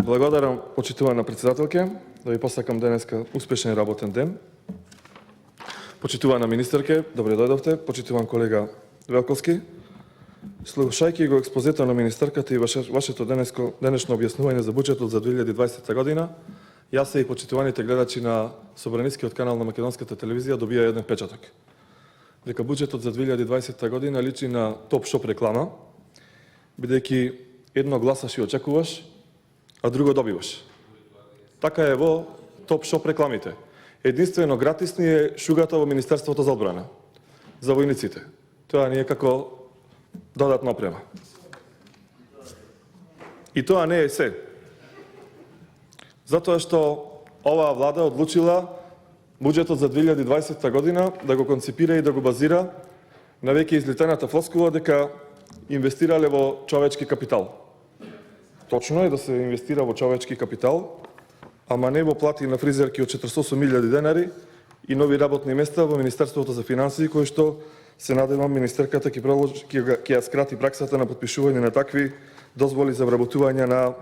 Благодарам, почитувана председателке, да ви посакам денеска успешен работен ден. Почитувана министерке, добре дојдовте. Почитуван колега Велковски. Слушајќи го експозето на министерката и вашето денешно објаснување за буџетот за 2020 година, јас и почитуваните гледачи на Собранискиот канал на Македонската телевизија добија еден печаток. Дека буџетот за 2020 година личи на топ шоп реклама, бидејќи едно гласаш и очекуваш, а друго добиваш. Така е во топ шоп рекламите. Единствено гратисни е шугата во Министерството за одбрана за војниците. Тоа не е како додатна опрема. И тоа не е се. Затоа што оваа влада одлучила буџетот за 2020 година да го концепира и да го базира на веќе излетената флоскула дека инвестирале во човечки капитал. Точно е да се инвестира во човечки капитал, ама не во плати на фризерки од 48.000 денари и нови работни места во Министерството за финансии, кои што се надевам министерката ќе ја скрати праксата на подпишување на такви дозволи за вработување на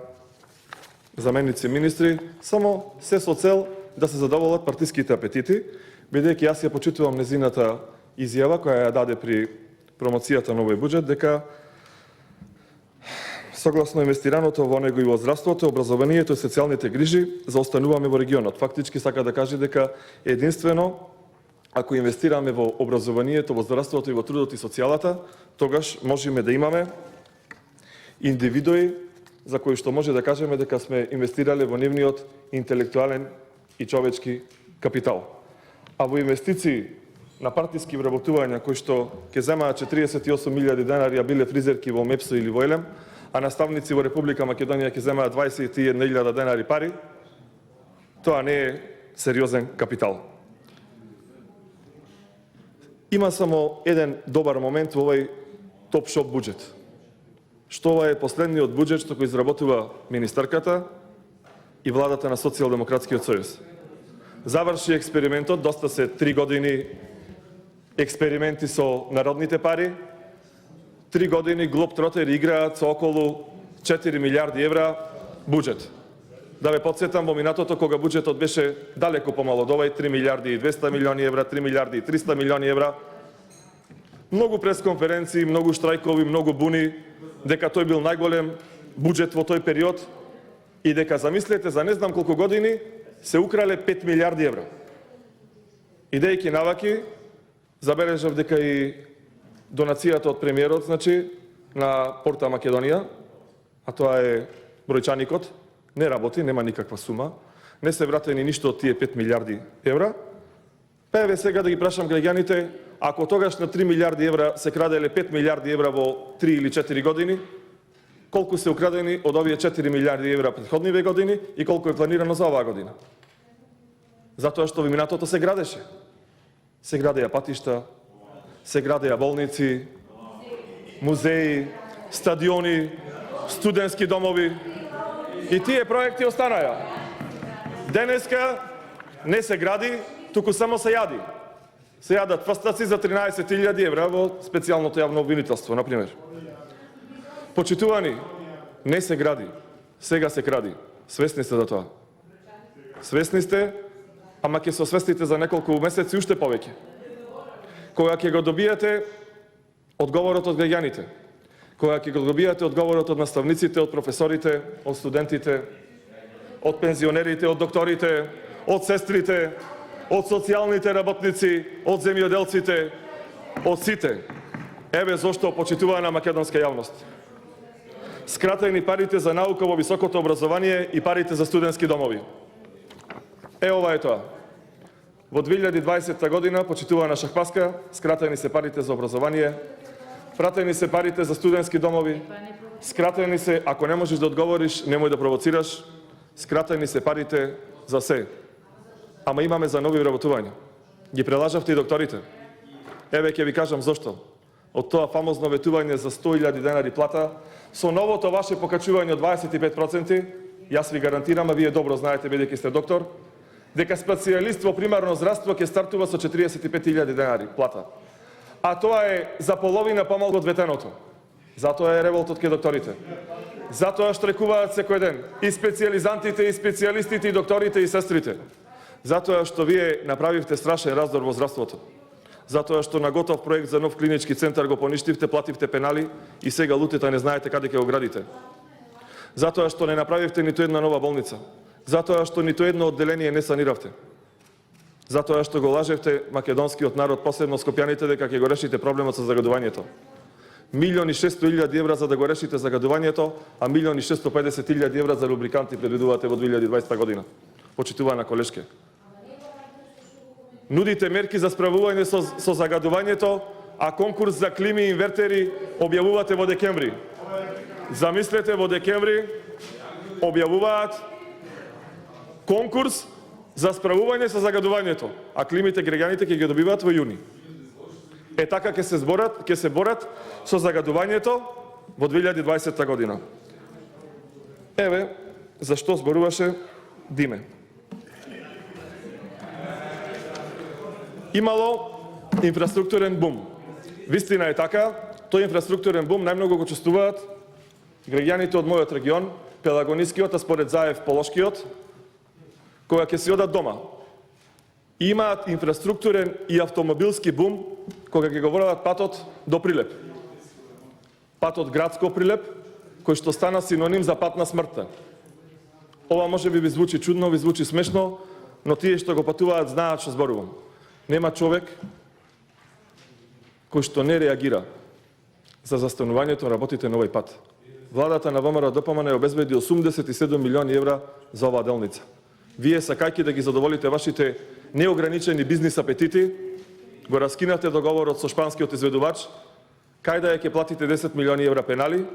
заменици министри, само се со цел да се задоволат партиските апетити, бидејќи јас ја почитувам незината изјава која ја даде при промоцијата на овој буџет, дека согласно инвестираното во него и во здравството, образованието и социјалните грижи, заостануваме во регионот. Фактички сака да каже дека единствено ако инвестираме во образованието, во здравството и во трудот и социјалата, тогаш можеме да имаме индивидуи за кои што може да кажеме дека сме инвестирале во нивниот интелектуален и човечки капитал. А во инвестиции на партиски вработувања кои што ќе земаат 48.000 денари, а биле фризерки во МЕПСО или во ЕЛЕМ, а наставници во Република Македонија ќе земаат 21.000 денари пари, тоа не е сериозен капитал. Има само еден добар момент во овој топ-шоп буџет. Што ова е последниот буџет што го изработува министерката и владата на Социјалдемократскиот сојуз. Заврши експериментот, доста се 3 години експерименти со народните пари, 3 години глобтротери играат со околу 4 милиарди евра буџет. Да ве подсетам, во минатото кога буџетот беше далеко помало од овој, 3 милиарди и 200 милиони евра, 3 милиарди и 300 милиони евра, многу пресконференции, многу штрајкови, многу буни, дека тој бил најголем буџет во тој период и дека, замислете, за не знам колку години се украле 5 милиарди евра. Идејќи наваки, забележав дека и донацијата од премиерот, значи, на Порта Македонија, а тоа е бројчаникот, не работи, нема никаква сума, не се вратени ништо од тие 5 милиарди евра. Па еве сега да ги прашам граѓаните, ако тогаш на 3 милиарди евра се краделе 5 милиарди евра во 3 или 4 години, колку се украдени од овие 4 милиарди евра претходниве години и колку е планирано за оваа година? Затоа што во минатото се градеше. Се градеа патишта, се градеа болници, музеи, стадиони, студентски домови и тие проекти останаја. Денеска не се гради, туку само се јади. Се јадат фастаци за 13.000 евра во специјалното јавно обвинителство, например. Почитувани, не се гради, сега се кради. Свесни сте за тоа. Свесни сте, ама ќе се освестите за неколку месеци уште повеќе. Кога ќе го добиете одговорот од граѓаните, кога ќе го добиете одговорот од наставниците, од професорите, од студентите, од пензионерите, од докторите, од сестрите, од социјалните работници, од земјоделците, од сите. Еве зошто, почитувана македонска јавност. Скратени парите за наука во високото образование и парите за студентски домови. Ова е тоа. Во 2020 година, почитувана Шахпаска, скратени се парите за образование, пратени се парите за студентски домови, скратени се, ако не можеш да одговориш, немој да провоцираш, скратени се парите за се. Ама имаме за нови вработувања. Ги прелажавте и докторите. Еве ќе ви кажам зошто. Од тоа фамозно ветување за 100.000 денари плата, со новото ваше покачување од 25%, јас ви гарантирам, а вие добро знаете, бидејќи сте доктор, дека специјалист во примарно здравство ќе стартува со 45.000 денари плата. А тоа е за половина помалку од ветеното. Затоа е револтот ке докторите. Затоа штрекуваат секој ден и специјализантите, и специјалистите, и докторите, и сестрите. Затоа што вие направивте страшен раздор во здравството. Затоа што на готов проект за нов клинички центар го поништивте, плативте пенали и сега лутите не знаете каде ќе го градите. Затоа што не направивте ниту една нова болница. Затоа што ниту едно одделение не саниравте. Затоа што го лажевте македонскиот народ, посебно скопјаните, дека ќе го решите проблемот со загадувањето. 1.600.000 евра за да го решите загадувањето, а 1.650.000 евра за лубриканти предвидувате во 2020 година. Почитувана колешке. Нудите мерки за справување со загадувањето, а конкурс за клими и инвертери објавувате во декември. Замислете, во декември објавуваат конкурс за справување со загадувањето, а климите граѓаните ќе ги добиваат во јуни. Е така ќе се борат со загадувањето во 2020 година. Еве зашто зборуваше Диме. Имало инфраструктурен бум. Вистина е така, тој инфраструктурен бум најмногу го чувствуваат граѓаните од мојот регион, Пелагонискиот, а според Заев Полошкиот, кога ќе си одат дома. Имаат инфраструктурен и автомобилски бум кога ќе го ворат патот до Прилеп. Патот градско Прилеп, кој што стана синоним за пат на смртта. Ова може би звучи чудно, ви звучи смешно, но тие што го патуваат знаат што зборувам. Нема човек кој што не реагира за застанувањето работите на овој пат. Владата на ВМРО ДПМН обезбеди 87 милиони евра за оваа делница. Вие сакајќи да ги задоволите вашите неограничени бизнис апетити, го раскинате договорот со шпанскиот изведувач, кај да ќе платите 10 милиони евра пенали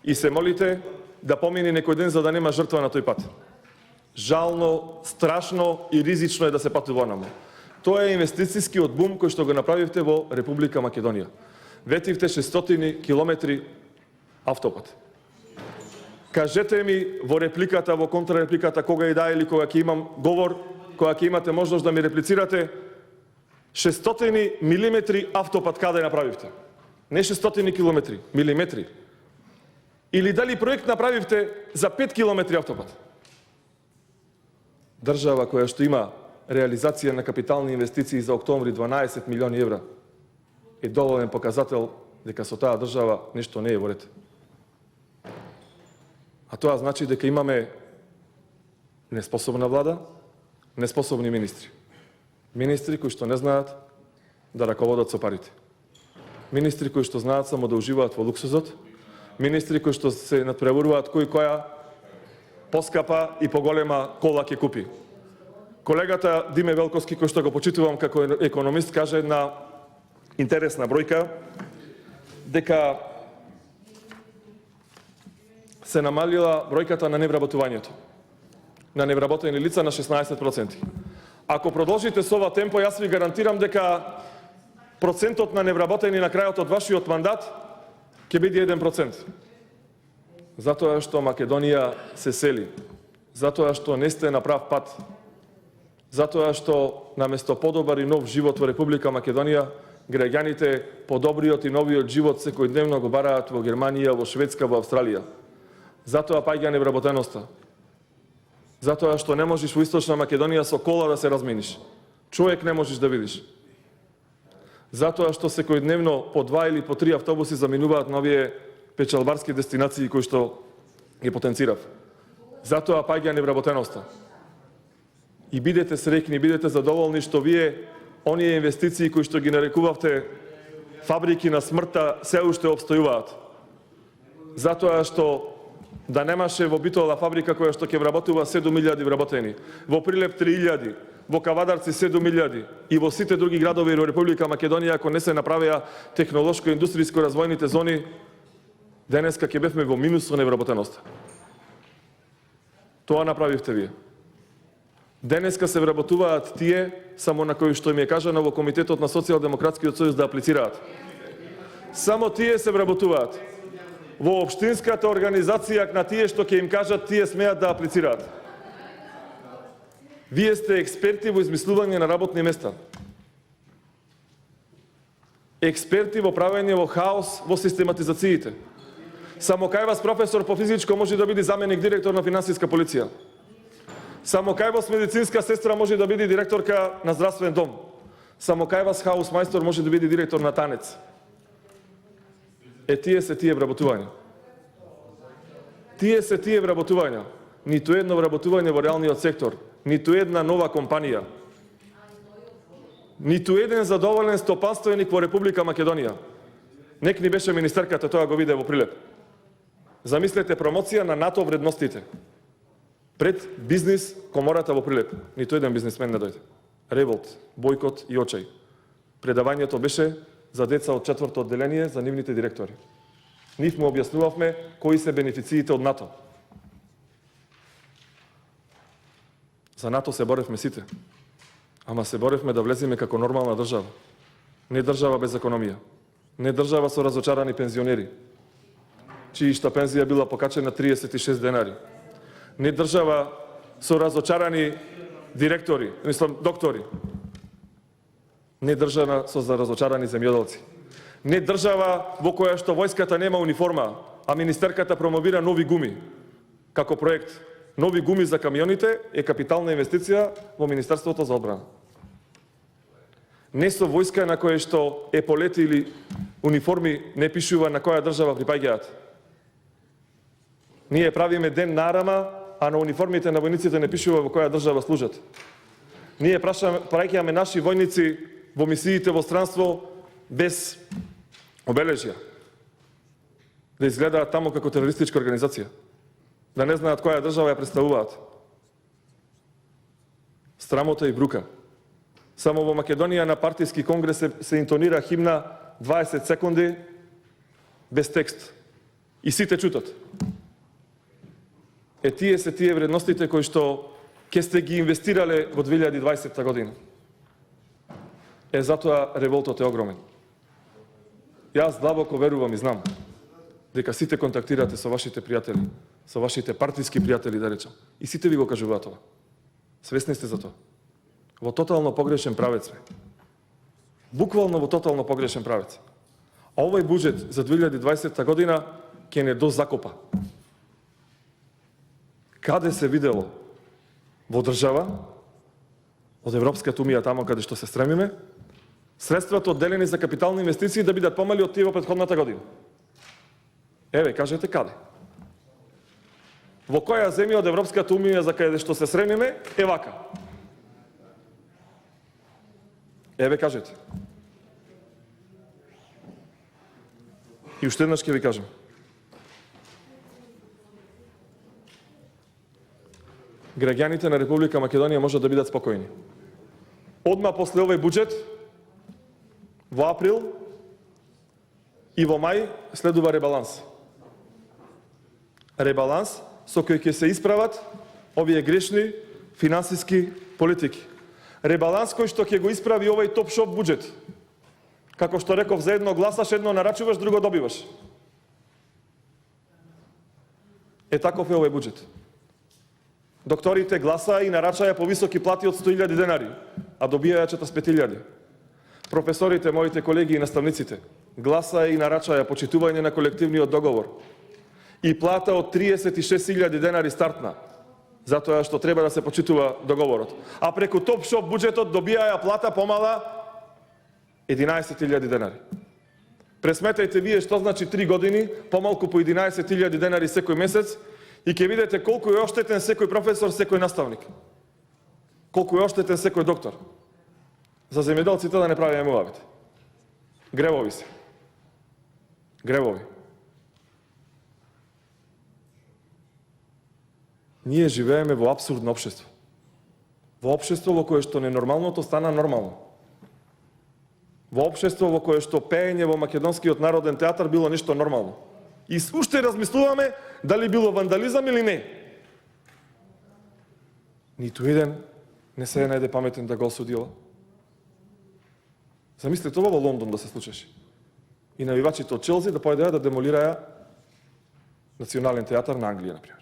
и се молите да помине некој ден за да нема жртва на тој пат. Жално, страшно и ризично е да се патува намо. Тоа е инвестицијскиот бум кој што го направивте во Република Македонија. Ветивте 600 километри автопат. Кажете ми во репликата, во контрарепликата, кога и да или кога ќе имам говор, кога ќе имате можност да ми реплицирате, 600 милиметри автопат каде направивте? Не 600 километри, милиметри. Или дали проект направивте за 5 километри автопат? Држава која што има реализација на капитални инвестиции за октомври 12 милиони евра е доволен показател дека со таа држава нешто не е во ред. А тоа значи дека имаме неспособна влада, неспособни министри. Министри кои што не знаат да раководат со парите. Министри кои што знаат само да уживаат во луксузот. Министри кои што се надпреваруваат кој која поскапа и поголема кола ќе купи. Колегата Диме Велковски, кој што го почитувам како економист, каже една интересна бројка, дека се намалила бројката на невработувањето. На невработени лица на 16%. Ако продолжите со ова темпо, јас ви гарантирам дека процентот на невработени на крајот од вашиот мандат ќе биде 1%. Затоа што Македонија се сели. Затоа што не сте на прав пат. Затоа што наместо подобар и нов живот во Република Македонија, граѓаните подобриот и новиот живот секојдневно го бараат во Германија, во Шведска, во Австралија. Затоа паѓа невработеноста. Затоа што не можеш во Источна Македонија со кола да се размениш. Човек не можеш да видиш. Затоа што секојдневно по 2 или по 3 автобуси заминуваат на овие печалбарски дестинации кои што ги потенцирав. Затоа паѓа невработеноста. И бидете среќни, бидете задоволни што вие оние инвестиции кои што ги нарекувавте фабрики на смртта се уште обстојуваат. Затоа што да немаше во Битола фабрика која што ќе вработува 7.000 вработени, во Прилеп 3.000, во Кавадарци 7.000 и во сите други градови во Република Македонија, ако не се направеа технолошко-индустријско развојните зони, денеска ќе бевме во минус со невработеноста. Тоа направивте вие. Денеска се вработуваат тие, само на кои што им е кажано во Комитетот на Социјалдемократскиот сојуз да аплицираат. Само тие се вработуваат. Во општинската организација на тие што ќе им кажат, тие смеат да аплицираат. Вие сте експерти во измислување на работни места. експерти во правење во хаос во систематизациите. Само кај вас професор по физичко може да биде заменик директор на финансиска полиција. Само кај вас медицинска сестра може да биде директорка на здравствен дом. Само кај вас хаус мајстор може да биде директор на танец. Тие се тие вработувања. Тие се тие вработувања. Ниту едно вработување во реалниот сектор, ниту една нова компанија. Ниту еден задоволен стопанственик во Република Македонија. Нек ни беше министерката, тоа го виде во Прилеп. Замислете промоција на НАТО вредностите. Пред бизнис комората во Прилеп. Ниту еден бизнисмен не дојде. Револт, бойкот и очај. Предавањето беше за деца од 4-то одделение за нивните директори. Нив му објаснувавме кои се бенефициите од НАТО. За НАТО се боревме сите. Ама се боревме да влеземе како нормална држава. Не држава без економија. Не држава со разочарани пензионери, чијшта пензија била покачена 36 денари. Не држава со разочарани директори, доктори. Не држава со разочарани земјоделци. Не држава во која што војската нема униформа, а министерката промовира нови гуми како проект. Нови гуми за камионите е капитална инвестиција во Министерството за одбрана. Не со војска на која што еполети или униформи не пишува на која држава припаѓаат. Ние правиме ден нарама, а на униформите на војниците не пишува во која држава служат. Ние праќаме наши војници во мисиите во странство без обележја. Да изгледаат таму како терористичка организација. Да не знаат која држава ја представуваат. Срамота и брука. Само во Македонија на партиски конгрес се интонира химна 20 секунди без текст. И сите чутат. Тие се тие вредностите кои што ќе сте ги инвестирале во 2020 година. Затоа револтот е огромен. Јас длабоко верувам и знам дека сите контактирате со вашите пријатели, со вашите партиски пријатели, да речам. И сите ви го кажуваат това. Свесни сте за тоа. Во тотално погрешен правец сме. Буквално во тотално погрешен правец. А овој буџет за 2020 година ќе не дозакопа. Каде се видело во држава, од Европската унија тамо каде што се стремиме, средствата одделени за капитални инвестиции да бидат помали од тие во претходната година? Еве, кажете каде? Во која земја од Европската унија за каде што се стремиме е вака? Еве, кажете. И уште еднаш ќе ви кажам. Граѓаните на Република Македонија можат да бидат спокојни. Одма после овој буџет, во април и во мај следува ребаланс. Ребаланс со кој ќе се исправат овие грешни финансиски политики. Ребаланс кој што ќе го исправи овој топ-шоп буџет. Како што реков, за едно гласаш, едно нарачуваш, друго добиваш. Таков е овој буџет. Докторите гласаа и нарачаја повисоки плати од 100.000 денари, а добијаја 45.000. Професорите, моите колеги и наставниците, гласаа и нарачаја почитување на колективниот договор и плата од 36.000 денари стартна, затоа што треба да се почитува договорот. А преку топ-шоп буџетот добијаја плата помала 11.000 денари. Пресметајте вие што значи 3 години, помалку по 11.000 денари секој месец, и ќе видите колку е оштетен секој професор, секој наставник. Колку е оштетен секој доктор. За земјоделците да не правиме муавет. Гревови се. Гревови. Ние живееме во апсурдно општество. Во општество во кое што ненормалното стана нормално. Во општество во кое што пеење во македонскиот народен театар било нешто нормално. И уште размислуваме дали било вандализам или не. Ниту еден не се најде паметен да го осуди ова. Замислете ова во Лондон да се случеше. И навивачите од Челси да појдеа да демолираја Национален театар на Англија, например.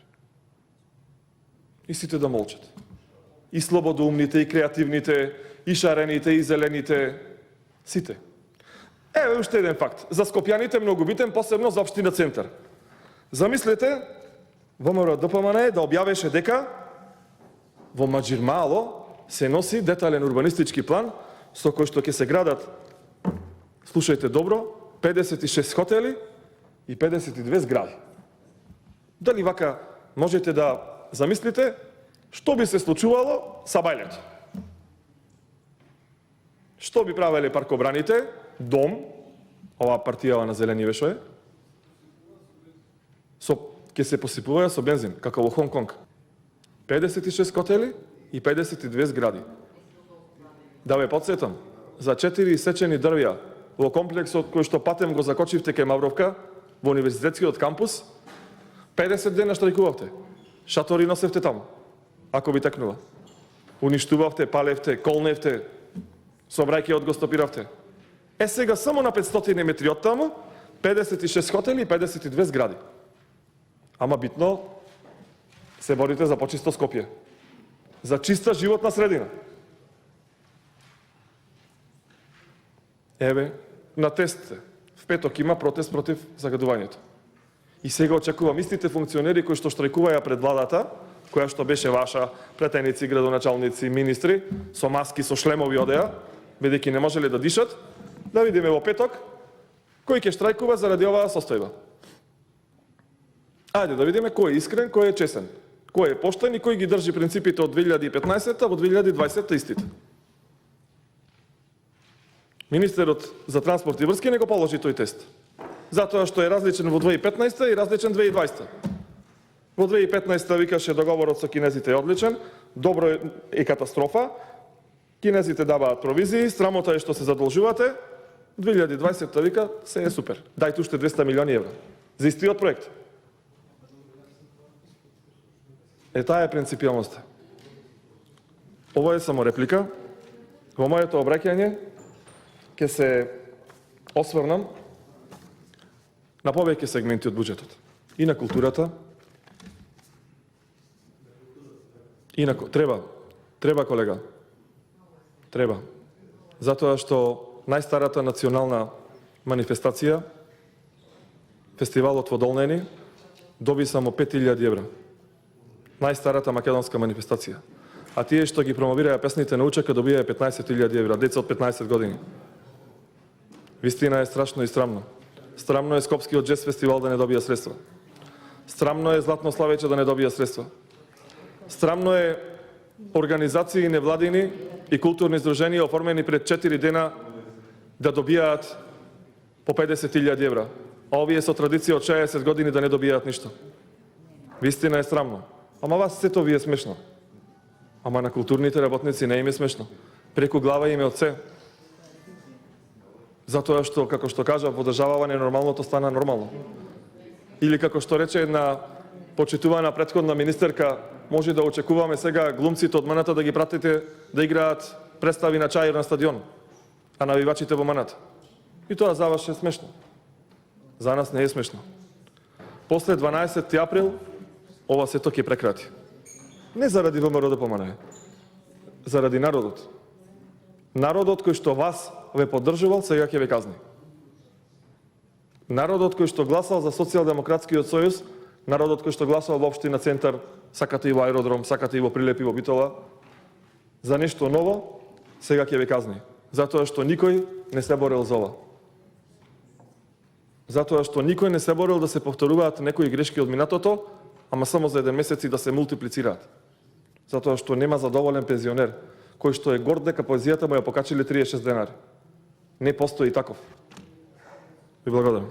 И сите да молчат. И слободоумните, и креативните, и шарените, и зелените. Сите. Еве уште еден факт. За скопјаните многу битен, посебно за општина Центар. Замислете, ВМРО ДПМН да објавеше дека во Маџирмало се носи детален урбанистички план со кој што ќе се градат, слушајте добро, 56 хотели и 52 згради. Дали вака можете да замислите што би се случувало са бајлето? Што би правеле паркобраните? Дом, оваа партијава на зелени вешоe, ќе се посипуваја со бензин, како во Хонг Конг. 56 хотели и 52 згради. Да ве подсетам, за 4 исечени дрвја во комплексот кој што патем го закочивте кај Мавровка, во универзитетскиот кампус, 50 дена штрајкувавте. Шатори носевте таму, ако би такнува. Уништувавте, палевте, колневте, собрајќи го стопиравте. Сега само на 500 метри од таму, 56 хотели и 52 згради. Ама битно, се борите за почисто Скопје. За чиста животна средина. Еве, на тест в петок има протест против загадувањето. И сега очекувам истите функционери кои што штрајкуваја пред владата, која што беше ваша, претеници, градоначалници, министри, со маски, со шлемови одеа, бидејќи не можеле да дишат, да видиме во петок кој ќе штрајкува заради оваа состојба. Ајде да видиме кој е искрен, кој е чесен, кој е поштен и кој ги држи принципите од 2015 во 2020 истите. Министерот за транспорт и врски не го положи тој тест, затоа што е различен во 2015 и различен 2020. Во 2015 викаше договорот со кинезите е одличен, добро е катастрофа, кинезите даваат провизии, срамота е што се задолжувате, 2020 вика се е супер, дајте уште 200 милиони евра за истиот проект. Таа е принципијалноста. Ова е само реплика. Во моето обраќање ќе се осврнам на повеќе сегменти од буџетот. И на културата, и на... Треба, колега. Треба. Затоа што најстарата национална манифестација, фестивалот во Долнени, доби само 5000 евра. Најстарата македонска манифестација. А тие што ги промовираја песните на учека добија 15.000 евра, деца од 15 години. Вистина е страшно и срамно. Срамно е Скопскиот джез фестивал да не добија средства. Срамно е Златно Славече да не добија средства. Срамно е организации невладини и културни здруженија оформени пред 4 дена да добијаат по 50.000 евра. А овие со традиција од 60 години да не добијаат ништо. Вистина е срамно. Ама вас сето ви е смешно. Ама на културните работници не им е смешно. Преку глава им е од се. Затоа што, како што кажа, во државава ненормалното стана нормално. Или како што рече една почитувана претходна министерка, може да очекуваме сега глумците од МНТ да ги пратите да играат представи на чаир на стадион, а навивачите во МНТ. И тоа за вас е смешно. За нас не е смешно. После 12 април ова сето ќе прекрати. Не заради ВМРО ДПМН, заради народот. Народот кој што вас ве поддржувал, сега ќе ве казни. Народот кој што гласал за Социјалдемократскиот сојуз, народот кој што гласал во општина Центар, сакате и во аеродром, сакате и во Прилеп и во Битола, за нешто ново, сега ќе ве казни. Затоа што никој не се борел за ова. Затоа што никој не се борел да се повторуваат некои грешки од минатото, ама само за 1 месец и да се мултиплицираат. Затоа што нема задоволен пензионер, кој што е горд дека поезијата му ја покачиле 36 денари. Не постои таков. Ви благодарам.